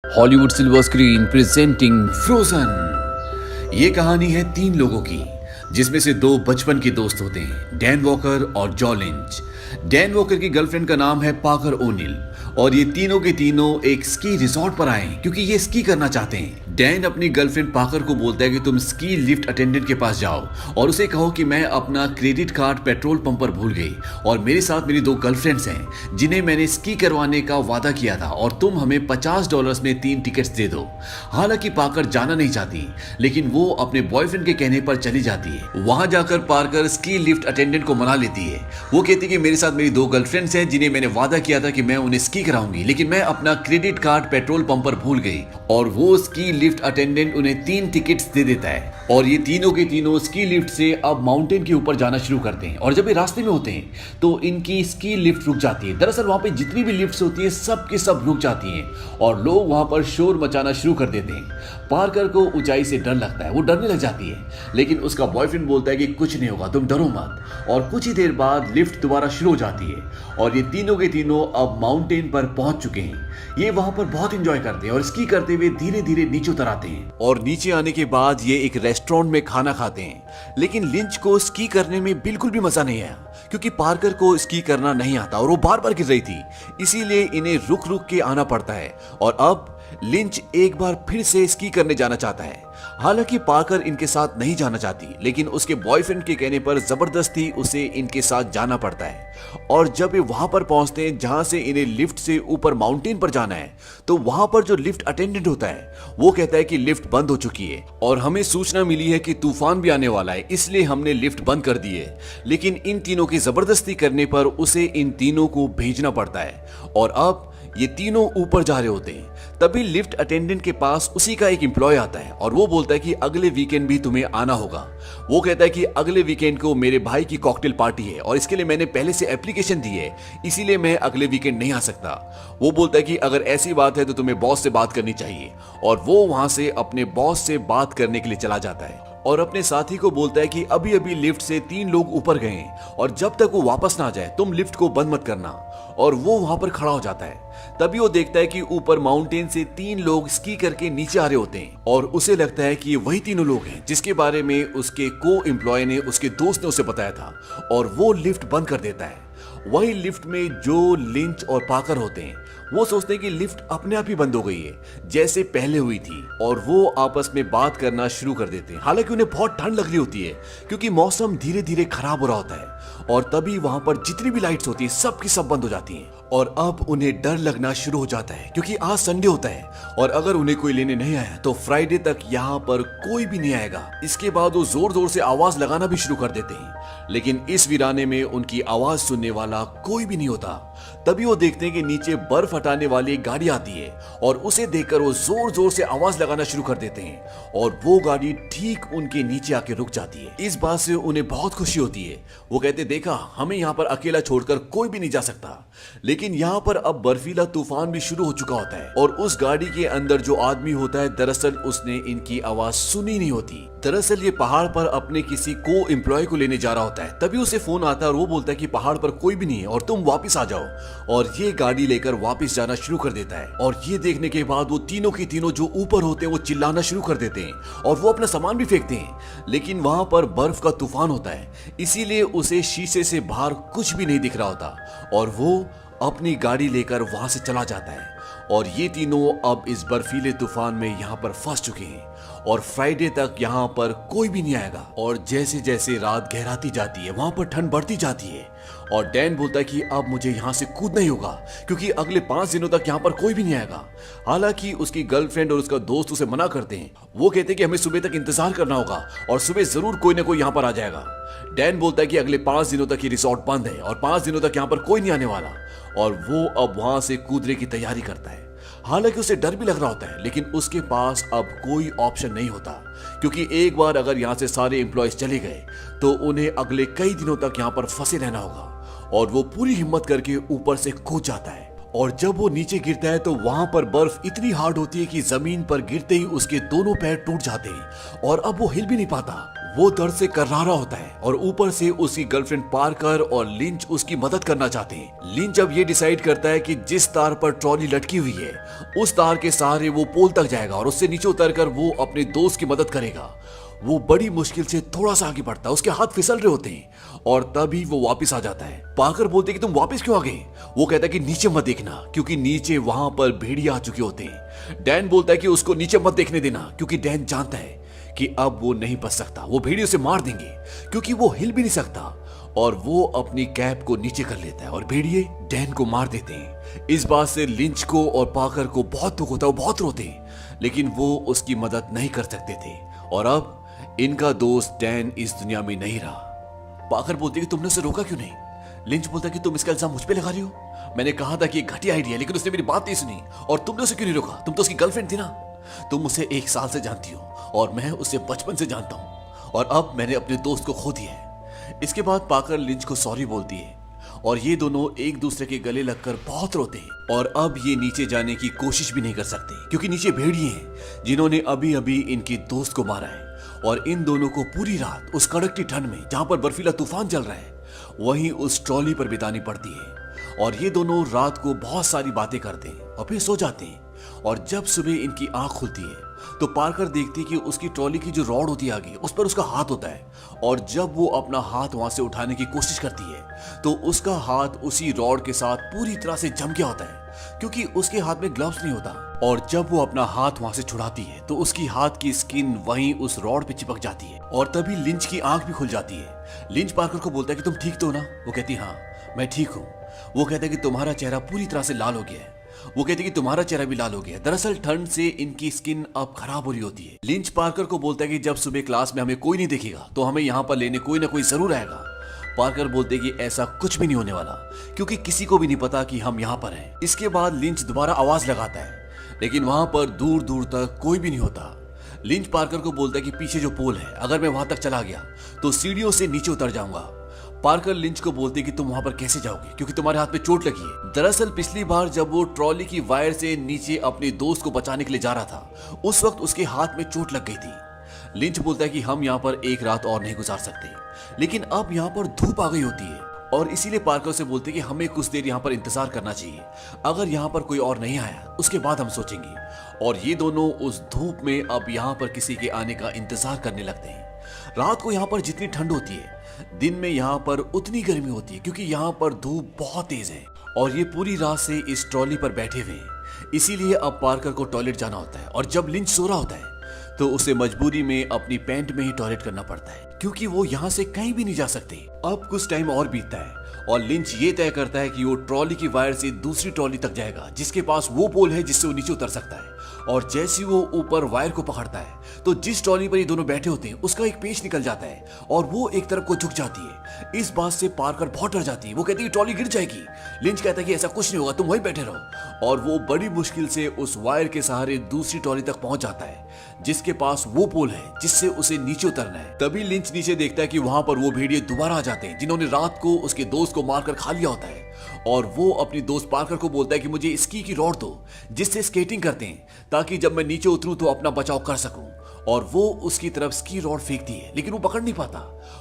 Hollywood silver screen presenting frozen. ये कहानी है तीन लोगों की, जिसमें से दो बचपन के दोस्त होते हैं, डैन वॉकर और जॉ लिंच। डैन वॉकर की गर्लफ्रेंड का नाम है पाकर ओनिल और ये तीनों के तीनों एक स्की रिसोर्ट पर आए क्योंकि ये स्की करना चाहते हैं। डैन अपनी गर्लफ्रेंड पाकर को बोलता है कि तुम स्की लिफ्ट अटेंडेंट के पास जाओ और उसे कहो कि मैं अपना क्रेडिट कार्ड पेट्रोल पंप पर भूल गई और मेरे साथ मेरी दो गर्लफ्रेंड्स हैं जिन्हें मैंने स्की करवाने का वादा किया था और तुम हमें $50 में 3 टिकट्स दे दो। हालांकि पाकर जाना नहीं चाहती, लेकिन वो अपने बॉयफ्रेंड के कहने पर चली जाती है। वहां जाकर पाकर स्की लिफ्ट अटेंडेंट को मना लेती है। वो कहती है कि मेरे साथ मेरी दो गर्लफ्रेंड्स हैं जिन्हें मैंने वादा किया था कि मैं उन्हें स्की कराऊंगी, लेकिन मैं अपना क्रेडिट कार्ड पेट्रोल पंप पर भूल गई। और वो स्की लिफ्ट अटेंडेंट उन्हें 3 टिकट्स दे देता है और ये तीनों के तीनों स्की लिफ्ट से अब माउंटेन के ऊपर जाना शुरू करते हैं। और जब ये रास्ते में होते हैं तो इनकी स्की लिफ्ट रुक जाती है। दरअसल वहां पे जितनी भी लिफ्ट्स होती है सब के सब रुक जाती हैं और लोग वहां पर शोर मचाना शुरू कर देते हैं। पार्कर को ऊंचाई से डर लगता है, वो डरने लग जाती है, लेकिन उसका बॉयफ्रेंड बोलता है कि कुछ नहीं होगा, तुम डरो मत। और कुछ ही देर बाद लिफ्ट दोबारा शुरू हो जाती है और ये तीनों के तीनों अब माउंटेन पर पहुंच चुके हैं। ये वहां पर बहुत एंजॉय करते हैं और स्की करते हुए धीरे धीरे नीचे उतर आते हैं। और नीचे आने के बाद ये एक रेस्टोरेंट में खाना खाते हैं, लेकिन लिंच को स्की करने में बिल्कुल भी मजा नहीं आया क्योंकि पार्कर को स्की करना नहीं आता और वो बार बार गिर रही थी, इसीलिए इन्हें रुक रुक के आना पड़ता है। और अब लिंच एक बार फिर से स्की करने जाना चाहता है। हालांकि पार्कर इनके साथ नहीं जाना चाहती, लेकिन उसके बॉयफ्रेंड के कहने पर जबरदस्ती उसे इनके साथ जाना पड़ता है। और जब ये वहां पर पहुंचते हैं जहां से इन्हें लिफ्ट से ऊपर माउंटेन पर जाना है, तो वहां पर जो लिफ्ट अटेंडेंट होता है वो कहता है कि लिफ्ट बंद हो चुकी है और हमें सूचना मिली है कि तूफान भी आने वाला है, इसलिए हमने लिफ्ट बंद कर दी है। लेकिन इन तीनों की जबरदस्ती करने पर उसे इन तीनों को भेजना पड़ता है और अब ये तीनों ऊपर जा रहे होते हैं। तभी लिफ्ट अटेंडेंट के पास उसी का एक एम्प्लॉय आता है और वो बोलता है कि अगले वीकेंड भी तुम्हें आना होगा। वो कहता है कि अगले वीकेंड को मेरे भाई की कॉकटेल पार्टी है और इसके लिए मैंने पहले से एप्लीकेशन दी है, इसीलिए मैं अगले वीकेंड नहीं आ सकता। वो बोलता है कि अगर ऐसी बात है तो तुम्हें बॉस से बात करनी चाहिए और वो वहां से अपने बॉस से बात करने के लिए चला जाता है और अपने साथी को बोलता है कि अभी अभी लिफ्ट से 3 लोग ऊपर गए हैं और जब तक वो वापस ना आ जाए तुम लिफ्ट को बंद मत करना। और वो वहां पर खड़ा हो जाता है। तभी वो देखता है कि ऊपर माउंटेन से 3 लोग स्की करके नीचे आ रहे होते हैं और उसे लगता है कि ये वही तीनों लोग हैं जिसके बारे में उसके को एम्प्लॉय ने, उसके दोस्त ने उसे बताया था। और वो लिफ्ट बंद कर देता है। वही लिफ्ट में जो लिंच और पाकर होते हैं वो सोचते हैं कि लिफ्ट अपने आप ही बंद हो गई है जैसे पहले हुई थी और वो आपस में बात करना शुरू कर देते हैं। हालांकि उन्हें बहुत ठंड लग रही होती है क्योंकि मौसम धीरे धीरे खराब हो रहा होता है और तभी वहां पर जितनी भी लाइट्स होती है सब की सब बंद हो जाती हैं और अब उन्हें डर लगना शुरू हो जाता है क्योंकि आज संडे होता है और अगर उन्हें कोई लेने नहीं आया तो फ्राइडे तक यहाँ पर कोई भी नहीं आएगा। इसके बाद वो जोर जोर से आवाज लगाना भी शुरू कर देते हैं, लेकिन इस वीराने में उनकी आवाज सुनने वाला कोई भी नहीं होता। तभी वो देखते हैं कि नीचे बर्फ हटाने वाली एक गाड़ी आती है और उसे देखकर वो जोर जोर से आवाज लगाना शुरू कर देते हैं और वो गाड़ी ठीक उनके नीचे आके रुक जाती है। इस बात से उन्हें बहुत खुशी होती है। वो कहते देखा, हमें यहाँ पर अकेला छोड़कर कोई भी नहीं जा सकता। लेकिन यहाँ पर अब बर्फीला तूफान भी शुरू हो चुका होता है और उस गाड़ी के अंदर जो आदमी होता है दरअसल उसने इनकी आवाज सुनी नहीं होती। दरअसल ये पहाड़ पर अपने किसी को एम्प्लॉय को लेने जा रहा होता है। तभी उसे फोन आता है और वो बोलता है कि पहाड़ पर कोई भी नहीं है और तुम वापस आ जाओ। और ये गाड़ी लेकर वापस जाना शुरू कर देता है और ये देखने के बाद वो तीनों के तीनों जो ऊपर होते हैं वो चिल्लाना शुरू कर देते हैं और वो अपना सामान भी फेंकते हैं। लेकिन वहां पर बर्फ का तूफान होता है, इसीलिए उसे शीशे से बाहर कुछ भी नहीं दिख रहा होता और वो अपनी गाड़ी लेकर वहां से चला जाता है। और ये तीनों अब इस बर्फीले तूफान में यहाँ पर फंस चुके हैं और फ्राइडे तक यहाँ पर कोई भी नहीं आएगा। और जैसे जैसे रात गहराती जाती है वहां पर ठंड बढ़ती जाती है और डैन बोलता है कि अब मुझे यहाँ से कूदना ही होगा क्योंकि अगले 5 दिनों तक यहाँ पर कोई भी नहीं आएगा। हालांकि उसकी गर्लफ्रेंड और उसका दोस्त उसे मना करते हैं। वो कहते हैं कि हमें सुबह तक इंतजार करना होगा और सुबह जरूर कोई ना कोई यहाँ पर आ जाएगा। डैन बोलता है कि अगले 5 दिनों तक ये रिसोर्ट बंद है और 5 दिनों तक यहाँ पर कोई नहीं आने वाला और वो अब वहां से कूदने की तैयारी करता है। हालांकि उसे डर भी लग रहा होता है, लेकिन उसके पास अब कोई ऑप्शन नहीं होता क्योंकि एक बार अगर यहाँ से सारे एम्प्लॉयज चले गए तो उन्हें अगले कई दिनों तक यहाँ पर फंसे रहना होगा। और वो पूरी हिम्मत करके ऊपर से कूद जाता है और जब वो नीचे गिरता है तो वहां पर बर्फ इतनी हार्ड होती है कि जमीन पर गिरते ही उसके दोनों पैर टूट जाते हैं और अब वो हिल भी नहीं पाता। वो दर्द से कर्रारा होता है और ऊपर से उसकी गर्लफ्रेंड पार्कर और लिंच उसकी मदद करना चाहते हैं। लिंच अब ये डिसाइड करता है कि जिस तार पर ट्रॉली लटकी हुई है उस तार के सहारे वो पोल तक जाएगा और उससे नीचे उतरकर वो अपने दोस्त की मदद करेगा। वो बड़ी मुश्किल से थोड़ा सा आगे बढ़ता है, उसके हाथ फिसल रहे होते हैं और तभी वो वापस आ जाता है। पार्कर बोलते कि तुम वापस क्यों आ गए? वो कहता है कि नीचे मत देखना क्योंकि नीचे वहां पर भेड़िया आ चुके होते हैं। डैन बोलता है कि उसको नीचे मत देखने देना क्योंकि डैन जानता है कि अब वो नहीं बच सकता, वो भेड़ियों से मार देंगे क्योंकि वो हिल भी नहीं सकता। और वो अपनी कैप को नीचे कर लेता है और भेड़िए डैन को मार देते हैं। इस बात से लिंच को और पार्कर को बहुत दुख होता है, वो बहुत रोते हैं, लेकिन वो उसकी मदद नहीं कर सकते थे। और अब इनका दोस्त डैन इस दुनिया में नहीं रहा। पार्कर बोलती कि तुमने उसे रोका क्यों नहीं? लिंच बोलता कि तुम इसका इल्जाम मुझ पे लगा रही हो। मैंने कहा था कि घटिया आइडिया है, लेकिन उसने मेरी बात नहीं सुनी। और तुमने उसे क्यों नहीं रोका? तुम तो उसकी गर्लफ्रेंड थी ना। तुम उसे 1 साल से जानती हो और मैं उसे बचपन से जानता हूं और अब मैंने अपने दोस्त को खो दिया है। इसके बाद पार्कर लिंच को सॉरी बोलती है और ये दोनों एक दूसरे के गले लगकर बहुत रोते हैं। और अब ये नीचे जाने की कोशिश भी नहीं कर सकते क्योंकि नीचे भेड़िए हैं जिन्होंने अभी अभी इनके दोस्त को मारा है। और इन दोनों को पूरी रात उस कड़कती ठंड में जहां पर बर्फीला तूफान चल रहा है वहीं उस ट्रॉली पर बितानी पड़ती है। और ये दोनों रात को बहुत सारी बातें करते हैं और फिर सो जाते हैं। और जब सुबह इनकी आंख खुलती है तो पार्कर देखती है कि उसकी ट्रॉली की जो रॉड होती है आगे उस पर उसका हाथ होता है। और जब वो अपना हाथ वहां से उठाने की कोशिश करती है तो उसका हाथ उसी रॉड के साथ पूरी तरह से जम गया होता है क्योंकि उसके हाथ में ग्लव्स नहीं होता। और जब वो अपना हाथ वहां से छुड़ाती है तो उसकी हाथ की स्किन वहीं उस रॉड पे चिपक जाती है और तभी लिंच की आंख भी खुल जाती है। लिंच पार्कर को बोलता है कि तुम ठीक तो हो ना? वो कहती है हाँ मैं ठीक हूँ। वो कहता है कि तुम्हारा चेहरा पूरी तरह से लाल हो गया है। वो कहती है कि तुम्हारा चेहरा भी लाल हो गया है। दरअसल ठंड से इनकी स्किन अब खराब हो रही होती है। लिंच पार्कर को बोलता है कि जब सुबह क्लास में हमें कोई नहीं देखेगा तो हमें यहाँ पर लेने कोई ना कोई जरूर आएगा। पार्कर बोलते हैं कि ऐसा कुछ भी नहीं होने वाला क्योंकि किसी को भी नहीं पता कि हम यहाँ पर हैं। इसके बाद लिंच दोबारा आवाज लगाता है लेकिन वहां पर दूर दूर तक कोई भी नहीं होता। लिंच पार्कर को बोलता है कि पीछे जो पोल है अगर मैं वहां तक चला गया तो सीढ़ियों से नीचे उतर जाऊंगा। पार्कर लिंच को बोलते कि तुम वहां पर कैसे जाओगे क्योंकि तुम्हारे हाथ में चोट लगी है। दरअसल पिछली बार जब वो ट्रॉली की वायर से नीचे अपने दोस्त को बचाने के लिए जा रहा था उस वक्त उसके हाथ में चोट लग गई थी। लिंच बोलता है कि हम यहाँ पर एक रात और नहीं गुजार सकते, लेकिन अब यहाँ पर धूप आ गई होती है और इसीलिए पार्कर से बोलते कि हमें कुछ देर यहाँ पर इंतजार करना चाहिए। अगर यहाँ पर कोई और नहीं आया उसके बाद हम सोचेंगे। और ये दोनों उस धूप में अब यहाँ पर किसी के आने का इंतजार करने लगते हैं। रात को यहाँ पर जितनी ठंड होती है दिन में यहाँ पर उतनी गर्मी होती है क्योंकि यहाँ पर धूप बहुत तेज है। और ये पूरी रात से इस ट्रॉली पर बैठे हुए हैं, इसीलिए अब पार्कर को टॉयलेट जाना होता है। और जब लिंच सो रहा होता है तो उसे मजबूरी में अपनी पैंट में ही टॉयलेट करना पड़ता है क्योंकि वो यहाँ से कहीं भी नहीं जा सकते। अब कुछ टाइम और बीतता है और लिंच ये तय करता है कि वो ट्रॉली की वायर से दूसरी ट्रॉली तक जाएगा जिसके पास वो पोल है जिससे वो नीचे उतर सकता है। और जैसे वो ऊपर वायर को पकड़ता है तो जिस ट्रॉली पर ये दोनों बैठे होते हैं उसका एक पेच निकल जाता है और वो एक तरफ को झुक जाती है। इस बात से पार्कर बहुत डर जाती है। वो कहती है ट्रॉली गिर जाएगी। लिंच कहता है कि ऐसा कुछ नहीं होगा, तुम वहीं बैठे रहो। और वो बड़ी मुश्किल से उस वायर के सहारे दूसरी ट्रॉली तक पहुंच जाता है जिसके पास वो पोल है जिससे उसे नीचे उतरना है। तभी लिंच नीचे देखता है कि वहां पर वो भेड़िए दोबारा आ जाते हैं जिन्होंने रात को उसके दोस्त को मारकर खा लिया होता है। और वो अपनी दोस्त पार्कर को बोलता है कि मुझे स्की की रॉड दो जिससे स्केटिंग करते हैं ताकि जब मैं नीचे उतरूं तो अपना बचाव कर सकूं। और वो उसकी तरफ स्की रॉड फेंकती है लेकिन वो पकड़ नहीं पाता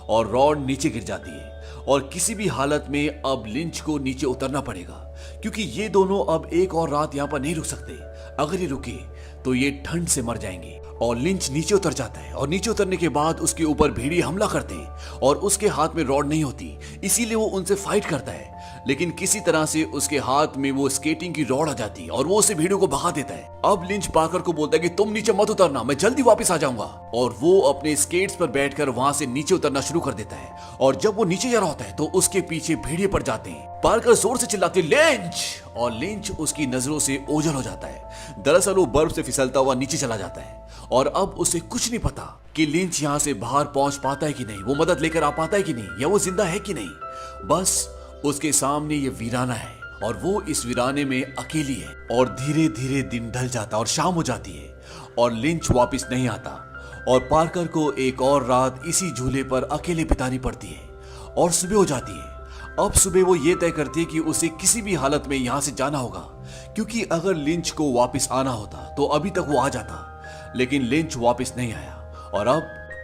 और रॉड नीचे गिर जाती है। और किसी भी हालत में अब लिंच को नीचे उतरना पड़ेगा क्योंकि ये दोनों अब एक और रात यहाँ पर नहीं रुक सकते। अगर ये रुके तो ये ठंड से मर जाएंगे। और लिंच नीचे उतर जाता है और नीचे उतरने के बाद उसके ऊपर भेड़िए हमला करते हैं और उसके हाथ में रॉड नहीं होती, इसीलिए वो उनसे फाइट करता है। लेकिन किसी तरह से उसके हाथ में वो स्केटिंग की रॉड आ जाती है और वो उसे भेड़ियों को भगा देता है। अब लिंच पार्कर को बोलता है कि तुम नीचे मत उतरना, मैं जल्दी वापस आ जाऊंगा। और वो अपने स्केट्स पर बैठकर वहां से नीचे उतरना शुरू कर देता है। और जब वो नीचे जा रहा होता है तो उसके पीछे भेड़िए पड़ जाते हैं। पार्कर जोर से चिल्लाते लिंच, और लिंच उसकी नजरों से ओझल हो जाता है। दरअसल वो बर्फ से फिसलता हुआ नीचे चला जाता है और अब उसे कुछ नहीं पता कि लिंच यहाँ से बाहर पहुंच पाता है कि नहीं, वो मदद लेकर आ पाता है कि नहीं, या वो जिंदा है कि नहीं। बस उसके सामने ये वीराना है और वो इस वीराने में अकेली है। और धीरे धीरे दिन ढल जाता और शाम हो जाती है और लिंच वापस नहीं आता और पार्कर को एक और रात इसी झूले पर अकेले बितानी पड़ती है। और सुबह हो जाती है। अब सुबह वो ये तय करती है कि उसे किसी भी हालत में यहाँ से जाना होगा क्योंकि अगर लिंच को वापस आना होता तो अभी तक वो आ जाता। लेकिन लिंच वापस नहीं आया और अब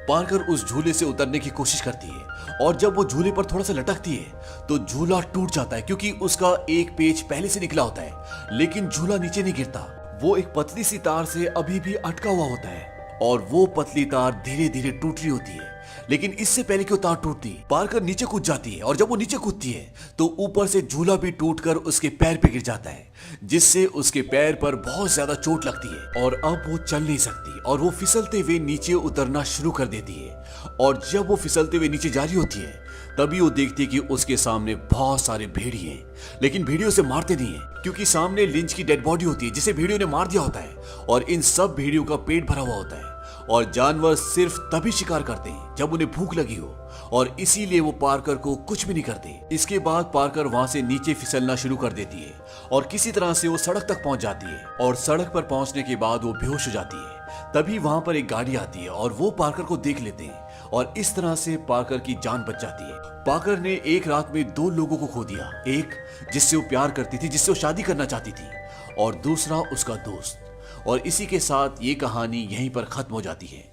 पार्कर उस झूले से उतरने की कोशिश करती है और जब वो झूले पर थोड़ा सा लटकती है तो झूला टूट जाता है क्योंकि उसका एक पेच पहले से निकला होता है, लेकिन झूला नीचे नहीं गिरता। वो एक पतली सी तार से अभी भी अटका हुआ होता है और वो पतली तार धीरे धीरे टूट रही होती है, लेकिन इससे पहले कि वो तार टूटती पार्कर नीचे कूद जाती है और जब वो नीचे कूदती है तो ऊपर से झूला भी टूटकर उसके पैर पे गिर जाता है, जिससे उसके पैर पर बहुत ज्यादा चोट लगती है और अब वो चल नहीं सकती और वो फिसलते हुए नीचे उतरना शुरू कर देती है। और जब वो फिसलते हुए नीचे जा रही होती है तभी वो देखती है कि उसके सामने बहुत सारे भेड़िए हैं, लेकिन भेड़ियों से मारते नहीं है क्योंकि सामने लिंच की डेड बॉडी होती है जिसे भेड़ियों ने मार दिया होता है और इन सब भेड़ियों का पेट भरा हुआ होता है और जानवर सिर्फ तभी शिकार करते हैं जब उन्हें भूख लगी हो और इसीलिए वो पार्कर को कुछ भी नहीं करते। इसके बाद पार्कर वहां से नीचे फिसलना शुरू कर देती है और किसी तरह से वो सड़क तक पहुंच जाती है और सड़क पर पहुंचने के बाद वो बेहोश हो जाती है। तभी वहां पर एक गाड़ी आती है और वो पार्कर को देख लेते हैं और इस तरह से पार्कर की जान बच जाती है। पार्कर ने एक रात में 2 लोगों को खो दिया, एक जिससे वो प्यार करती थी, जिससे वो शादी करना चाहती थी, और दूसरा उसका दोस्त। और इसी के साथ ये कहानी यहीं पर खत्म हो जाती है।